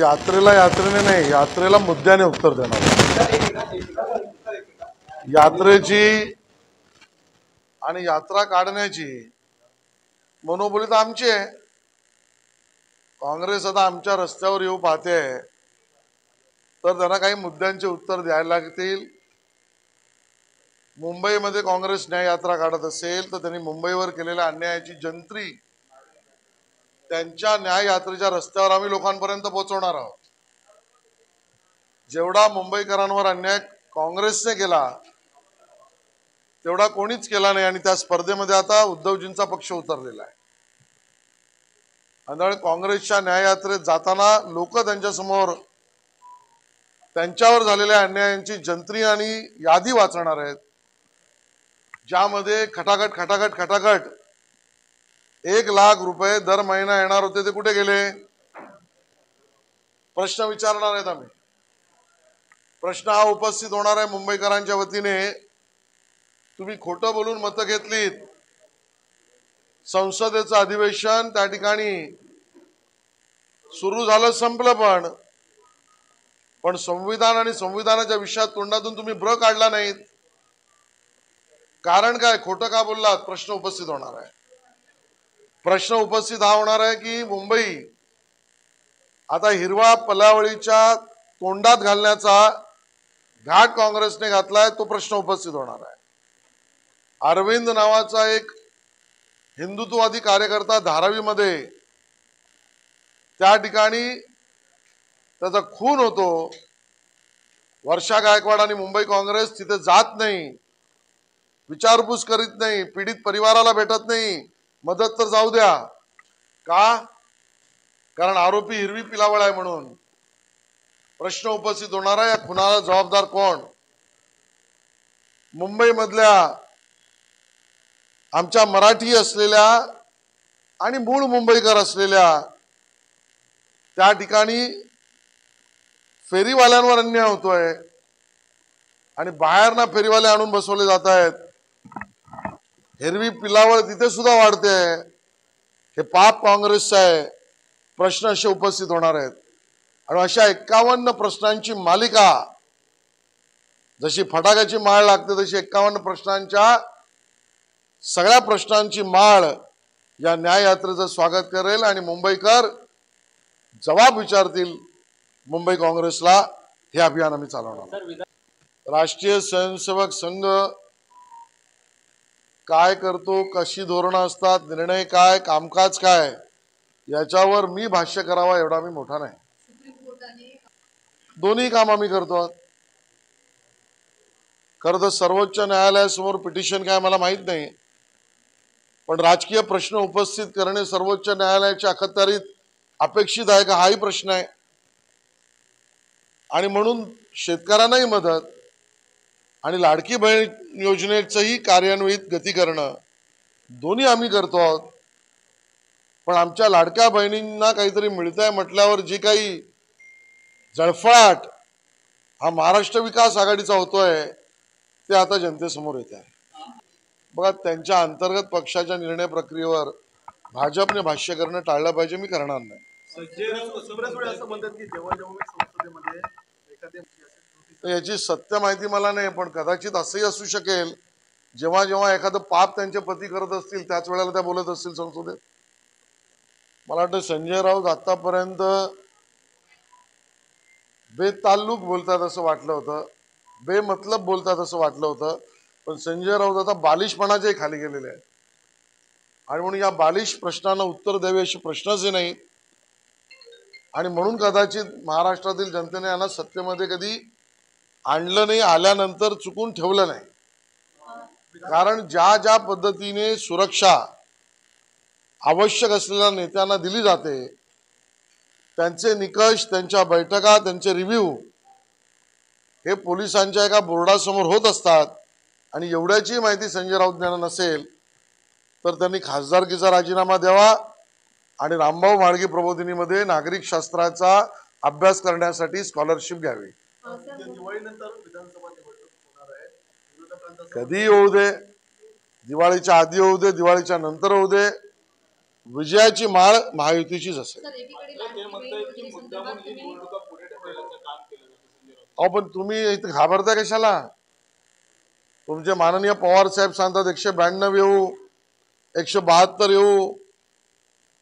यात्रेने नाही, यात्रेला मुद्द्याने उत्तर देणार. यात्रेची आणि यात्रा काढण्याची मनोबली तर आमची आहे. काँग्रेस आता आमच्या रस्त्यावर येऊ पाहते तर त्यांना काही मुद्द्यांचे उत्तर द्यायला लागतील. मुंबईमध्ये काँग्रेस न्याय यात्रा काढत असेल तर त्यांनी मुंबईवर केलेल्या अन्यायाची जंत्री त्यांच्या न्याय यात्रेच्या रस्त्यावर आम्ही लोकांपर्यंत पोहोचवणार आहोत. जेवढा मुंबईकरांवर अन्याय काँग्रेसने केला तेवढा कोणीच केला नाही आणि त्या स्पर्धेमध्ये आता उद्धवजींचा पक्ष उतरलेला आहे. आणि काँग्रेसच्या न्याय यात्रेत जाताना लोक त्यांच्या समोर त्यांच्यावर झालेल्या अन्यायांची जंत्री आणि यादी वाचणार आहेत, ज्यामध्ये खटाखट 1,00,000 रुपये दर महिना येणार होते ते कुठे गेले प्रश्न विचारणार आहेत आम्ही. प्रश्न हा उपस्थित होणार आहे मुंबईकरांच्या वतीने. तुम्ही खोटं बोलून मतं घेतलीत. संसदेचं अधिवेशन त्या ठिकाणी सुरू झालं, संपलं, पण संविधान आणि संविधानाच्या विषयात तोंडातून तुम्ही ब्र काढला नाहीत. कारण काय? खोटं का बोललात? प्रश्न उपस्थित होणार आहे. प्रश्न उपस्थित हा होणार आहे की मुंबई आता हिरवा पलावळीच्या तोंडात घालण्याचा घाट काँग्रेसने घातलाय, तो प्रश्न उपस्थित होणार आहे. अरविंद नावाचा एक हिंदुत्ववादी कार्यकर्ता धारावीमध्ये त्या ठिकाणी त्याचा खून होतो. वर्षा गायकवाड आणि मुंबई काँग्रेस तिथे जात नाही, विचारपूस करीत नाही, पीडित परिवाराला भेटत नाही. मदत तर जाऊ द्या, का? कारण आरोपी हिरवी पिलावळ आहे म्हणून. प्रश्न उपस्थित होणार आहे, या खुनाला जबाबदार कोण? मुंबई मधल्या आमच्या मराठी असलेल्या आणि मूळ मुंबईकर असलेल्या त्या ठिकाणी फेरीवाल्यांवर अन्याय होतोय आणि बाहेरना फेरीवाले आणून बसवले जात आहेत. हिरवी पिलावळ तिथे सुद्धा वाढते. हे पाप काँग्रेसचं आहे. प्रश्न असे उपस्थित होणार आहेत आणि अशा 51 प्रश्नांची मालिका, जशी फटाक्याची माळ लागते तशी 51 प्रश्नांच्या सगळ्या प्रश्नांची माळ या न्याय यात्रेचं स्वागत करेल आणि मुंबईकर जबाब विचारतील मुंबई काँग्रेसला. हे अभियान आम्ही चालवणार. राष्ट्रीय स्वयंसेवक संघ काय करतो, कशी धोरणं असतात, निर्णय काय, कामकाज काय, याच्यावर मी भाष्य करावा एवढा मी मोठा नाही. दोन्ही काम आम्ही करतो. खरं तर सर्वोच्च न्यायालयासमोर पिटिशन काय मला माहित नाही, पण राजकीय प्रश्न उपस्थित करणे सर्वोच्च न्यायालयाच्या अखत्यारीत अपेक्षित आहे का, हाही प्रश्न आहे. आणि म्हणून शेतकऱ्यांनाही मदत आणि लाडकी बहीण योजनेचंही कार्यान्वित गती करणं दोन्ही आम्ही करतो आहोत. पण आमच्या लाडक्या बहिणींना काहीतरी मिळतंय म्हटल्यावर जी काही जळफळाट हा महाराष्ट्र विकास आघाडीचा होतोय ते आता जनतेसमोर येत आहे. बघा, त्यांच्या अंतर्गत पक्षाच्या निर्णय प्रक्रियेवर भाजपने भाष्य करणं टाळलं पाहिजे. मी करणार नाही. याची सत्य माहिती मला नाही, पण कदाचित असंही असू शकेल जेव्हा जेव्हा एखादं पाप त्यांचे पती करत असतील त्याच वेळेला त्या बोलत असतील संसदेत. मला वाटतं संजय राऊत आतापर्यंत बेताल्लुक बोलतात असं वाटलं होतं, बेमतलब बोलतात असं वाटलं होतं, पण संजय राऊत आता बालिशपणाचे खाली गेलेले आहेत. आणि म्हणून या बालिश प्रश्नांना उत्तर द्यावे असे प्रश्नच नाही. आणि म्हणून कदाचित महाराष्ट्रातील जनतेने यांना सत्तेमध्ये कधी आणलं नाही, आल्यानंतर चुकून ठेवलं नाही. कारण ज्या ज्या पद्धतीने सुरक्षा आवश्यक असलेल्या नेत्यांना दिली जाते, त्यांचे निकष, त्यांच्या बैठका, त्यांचे रिव्ह्यू हे पोलिसांच्या एका बोर्डासमोर होत असतात. आणि एवढ्याची माहिती संजय राऊत यांना नसेल तर त्यांनी खासदारकीचा राजीनामा द्यावा आणि रामभाऊ म्हाळगी प्रबोधिनीमध्ये नागरिक शास्त्राचा अभ्यास करण्यासाठी स्कॉलरशिप घ्यावी. कधी होऊ दे, दिवाळीच्या आधी होऊ दे, दिवाळीच्या नंतर होऊ दे, विजयाची माळ महायुतीचीच असेल. सर, एकीकडे लाडकी बहीण योजनेसंदर्भात तुम्ही अहो पण तुम्ही इथे घाबरता कशाला? तुमचे माननीय पवार साहेब सांगतात 192 येऊ, 172 येऊ,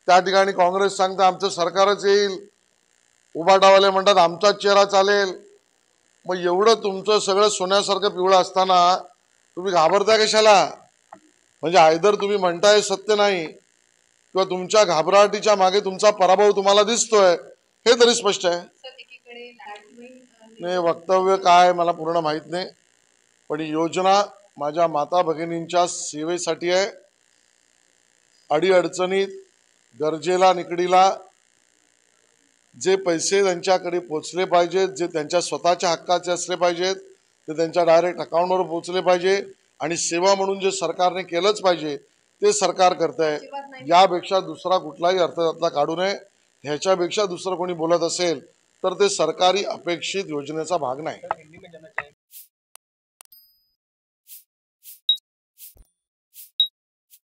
त्या ठिकाणी काँग्रेस सांगतं आमचं सरकारच येईल, उभाटावाले म्हणतात आमचाच चेहरा चालेल. मग एवढं तुमचं सगळं सोन्यासारखं पिवळं असताना तुम्ही घाबरता कशाला? म्हणजे आयदर तुम्ही म्हणताय सत्य नाही किंवा तुमच्या घाबराटीच्या मागे तुमचा पराभव तुम्हाला दिसतोय, हे तरी स्पष्ट आहे. सर, एकीकडे लाडकी बहीण नाही, वक्तव्य काय मला पूर्ण माहित नाही, पण ही योजना माझ्या माता भगिनींच्या सेवेसाठी आहे. अडीअडचणीत गरजेला निकडीला जे पैसे त्यांच्याकडे पोचले पाहिजेत, जे त्यांच्या स्वतःच्या हक्काचे असले पाहिजेत, ते त्यांच्या डायरेक्ट अकाउंटवर पोचले पाहिजे आणि सेवा म्हणून जे सरकारने केलंच पाहिजे ते सरकार करत आहे. यापेक्षा दुसरा कुठलाही अर्थ त्यातला काढू नये. ह्याच्यापेक्षा दुसरं कोणी बोलत असेल तर ते सरकारी अपेक्षित योजनेचा भाग नाही.